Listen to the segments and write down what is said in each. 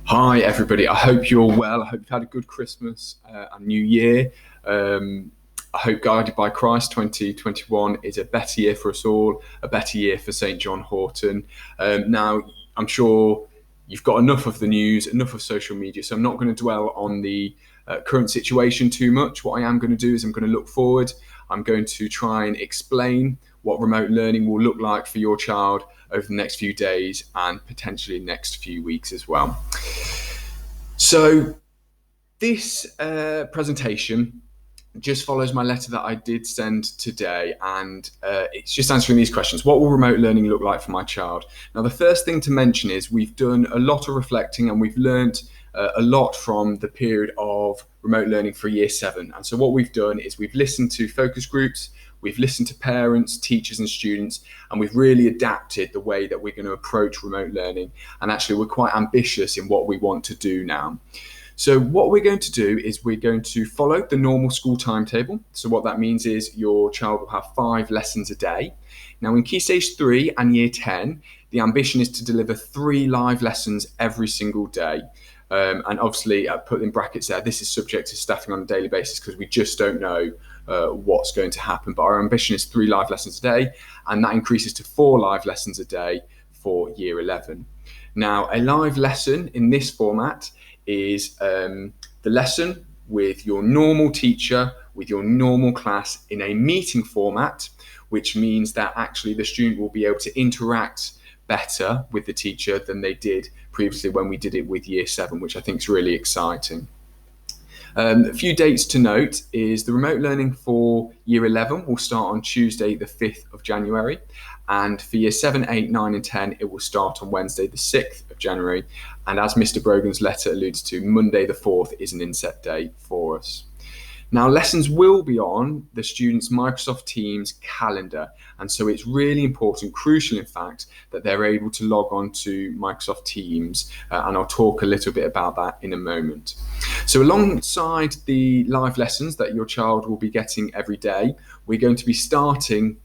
Hi, everybody. I hope you're well. I hope you've had a good Christmas and New Year. I hope, guided by Christ, 2021 is a better year for us all, a better year for St. John Horton. Now, I'm sure you've got enough of the news, enough of social media, so I'm not going to dwell on the current situation too much. What I am going to do is I'm going to look forward. I'm going to try and explain what remote learning will look like for your child over the next few days and potentially next few weeks as well. So this presentation just follows my letter that I did send today, and it's just answering these questions. What will remote learning look like for my child? Now, the first thing to mention is we've done a lot of reflecting and we've learned a lot from the period of remote learning for Year 7. And so what we've done is we've listened to focus groups, we've listened to parents, teachers and students, and we've really adapted the way that we're going to approach remote learning. And actually, we're quite ambitious in what we want to do now. So what we're going to do is we're going to follow the normal school timetable. So what that means is your child will have 5 lessons a day. Now in Key Stage 3 and Year 10, the ambition is to deliver 3 live lessons every single day. And obviously, I put in brackets there, this is subject to staffing on a daily basis because we just don't know what's going to happen. But our ambition is 3 live lessons a day, and that increases to 4 live lessons a day for Year 11. Now, a live lesson in this format is the lesson with your normal teacher, with your normal class in a meeting format, which means that actually the student will be able to interact better with the teacher than they did previously when we did it with Year 7, which I think is really exciting. A few dates to note is the remote learning for Year 11 will start on Tuesday, the 5th of January. And for Year 7, 8, 9 and 10, it will start on Wednesday, the 6th of January. And as Mr. Brogan's letter alludes to, Monday, the 4th is an inset day for us. Now, lessons will be on the students' Microsoft Teams calendar. And so it's really important, crucial in fact, that they're able to log on to Microsoft Teams. And I'll talk a little bit about that in a moment. So alongside the live lessons that your child will be getting every day, we're going to be starting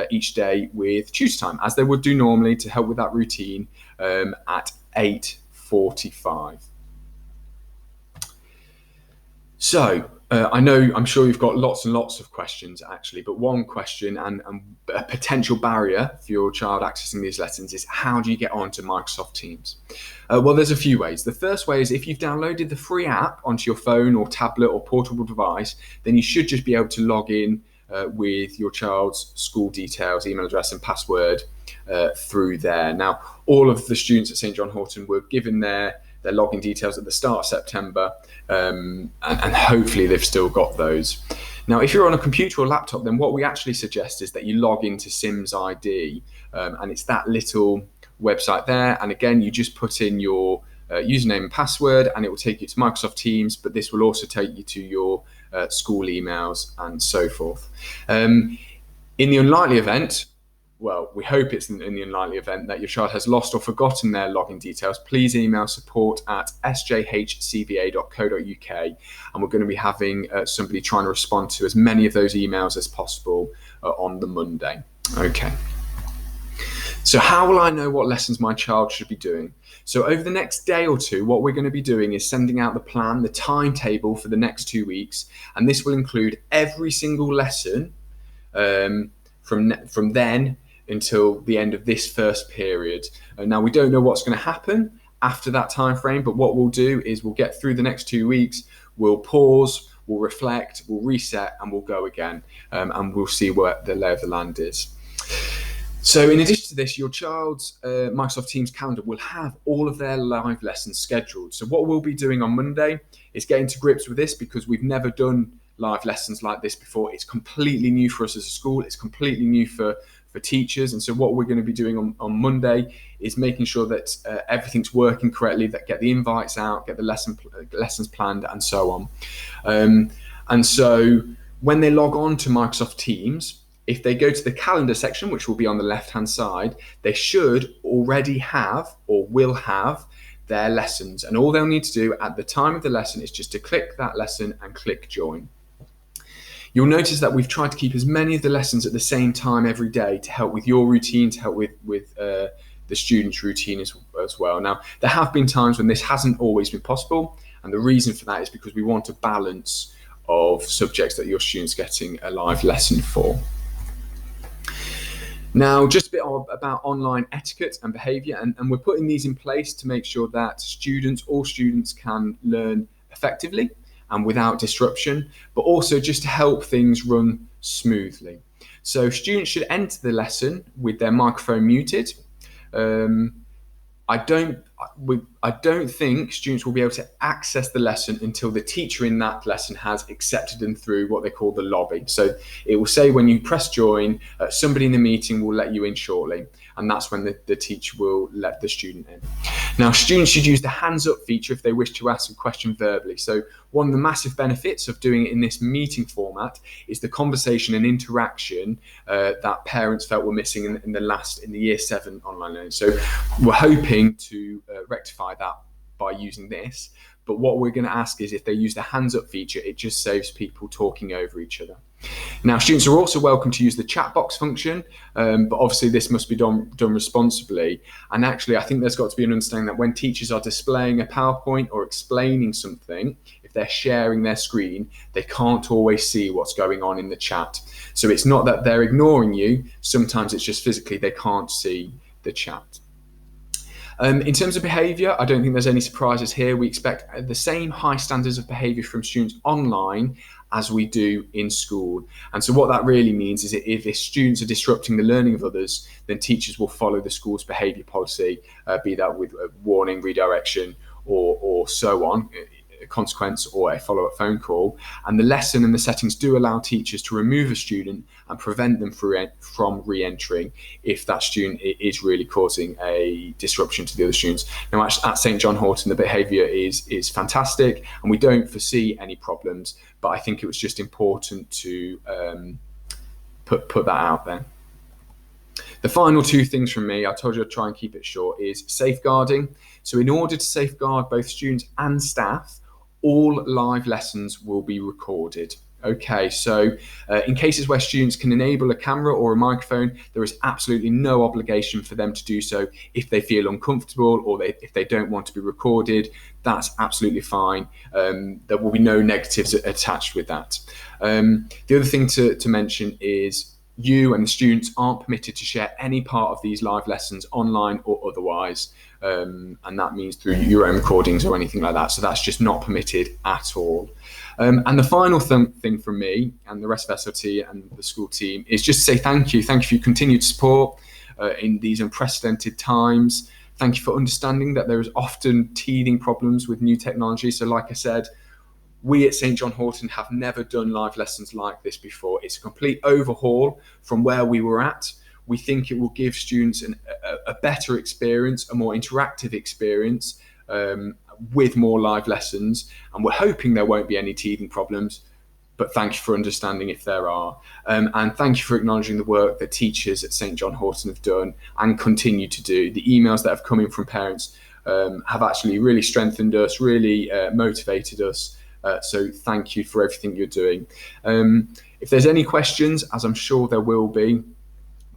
each day with tutor time, as they would do normally to help with that routine at 8:45. So I'm sure you've got lots and lots of questions actually, but one question and a potential barrier for your child accessing these lessons is how do you get onto Microsoft Teams? Well, there's a few ways. The first way is if you've downloaded the free app onto your phone or tablet or portable device, then you should just be able to log in with your child's school details, email address and password through there. Now, all of the students at St. John Horton were given their login details at the start of September, and hopefully they've still got those. Now, if you're on a computer or laptop, then what we actually suggest is that you log into Sims ID, and it's that little website there. And again, you just put in your username and password, and it will take you to Microsoft Teams, but this will also take you to your school emails and so forth. In the unlikely event, well, we hope it's in the unlikely event that your child has lost or forgotten their login details, please email support@sjhcva.co.uk, and we're going to be having somebody trying to respond to as many of those emails as possible on the Monday. Okay. So how will I know what lessons my child should be doing? So over the next day or two, what we're going to be doing is sending out the plan, the timetable for the next 2 weeks, and this will include every single lesson from then until the end of this first period. Now, we don't know what's going to happen after that time frame, but what we'll do is we'll get through the next 2 weeks, we'll pause, we'll reflect, we'll reset, and we'll go again, and we'll see where the lay of the land is. So in addition to this, your child's Microsoft Teams calendar will have all of their live lessons scheduled. So what we'll be doing on Monday is getting to grips with this because we've never done live lessons like this before. It's completely new for us as a school. It's completely new for teachers. And so what we're going to be doing on Monday is making sure that everything's working correctly, that get the invites out, get the lessons planned and so on. And so when they log on to Microsoft Teams, if they go to the calendar section, which will be on the left-hand side, they should already have or will have their lessons. And all they'll need to do at the time of the lesson is just to click that lesson and click join. You'll notice that we've tried to keep as many of the lessons at the same time every day to help with your routine, to help with the student's routine as well. Now, there have been times when this hasn't always been possible, and the reason for that is because we want a balance of subjects that your student's getting a live lesson for. Now, just a bit about online etiquette and behaviour, and we're putting these in place to make sure that all students can learn effectively and without disruption, but also just to help things run smoothly. So students should enter the lesson with their microphone muted. I don't think students will be able to access the lesson until the teacher in that lesson has accepted them through what they call the lobby. So it will say when you press join, somebody in the meeting will let you in shortly, and that's when the teacher will let the student in. Now, students should use the hands up feature if they wish to ask a question verbally. So one of the massive benefits of doing it in this meeting format is the conversation and interaction that parents felt were missing in the year 7 online learning. So we're hoping to rectify that by using this, but what we're going to ask is if they use the hands up feature, it just saves people talking over each other. Now, students are also welcome to use the chat box function, but obviously this must be done responsibly. And actually, I think there's got to be an understanding that when teachers are displaying a PowerPoint or explaining something, if they're sharing their screen, they can't always see what's going on in the chat. So it's not that they're ignoring you, sometimes it's just physically they can't see the chat. In terms of behaviour, I don't think there's any surprises here. We expect the same high standards of behaviour from students online as we do in school. And so what that really means is that if students are disrupting the learning of others, then teachers will follow the school's behaviour policy, be that with a warning, redirection, or so on, a consequence or a follow-up phone call. And the lesson and the settings do allow teachers to remove a student and prevent them from re-entering if that student is really causing a disruption to the other students. Now, at St John Horton, the behaviour is fantastic, and we don't foresee any problems, but I think it was just important to put that out there. The final 2 things from me, I told you I'd try and keep it short, is safeguarding. So in order to safeguard both students and staff, all live lessons will be recorded. Okay, so in cases where students can enable a camera or a microphone, there is absolutely no obligation for them to do so. If they feel uncomfortable or if they don't want to be recorded, that's absolutely fine. There will be no negatives attached with that. The other thing to mention is you and the students aren't permitted to share any part of these live lessons online or otherwise. And that means through your own recordings or anything like that. So that's just not permitted at all. And the final thing from me and the rest of SLT and the school team is just to say thank you. Thank you for your continued support in these unprecedented times. Thank you for understanding that there is often teething problems with new technology. So like I said, we at St John Horton have never done live lessons like this before. It's a complete overhaul from where we were at. We think it will give students a better experience, a more interactive experience with more live lessons. And we're hoping there won't be any teething problems, but thank you for understanding if there are. And thank you for acknowledging the work that teachers at St John Horton have done and continue to do. The emails that have come in from parents have actually really strengthened us, really motivated us. So thank you for everything you're doing. If there's any questions, as I'm sure there will be,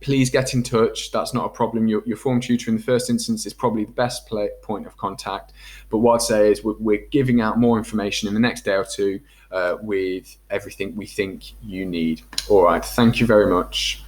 please get in touch. That's not a problem. Your form tutor in the first instance is probably the best point of contact. But what I'd say is we're giving out more information in the next day or 2 with everything we think you need. All right. Thank you very much.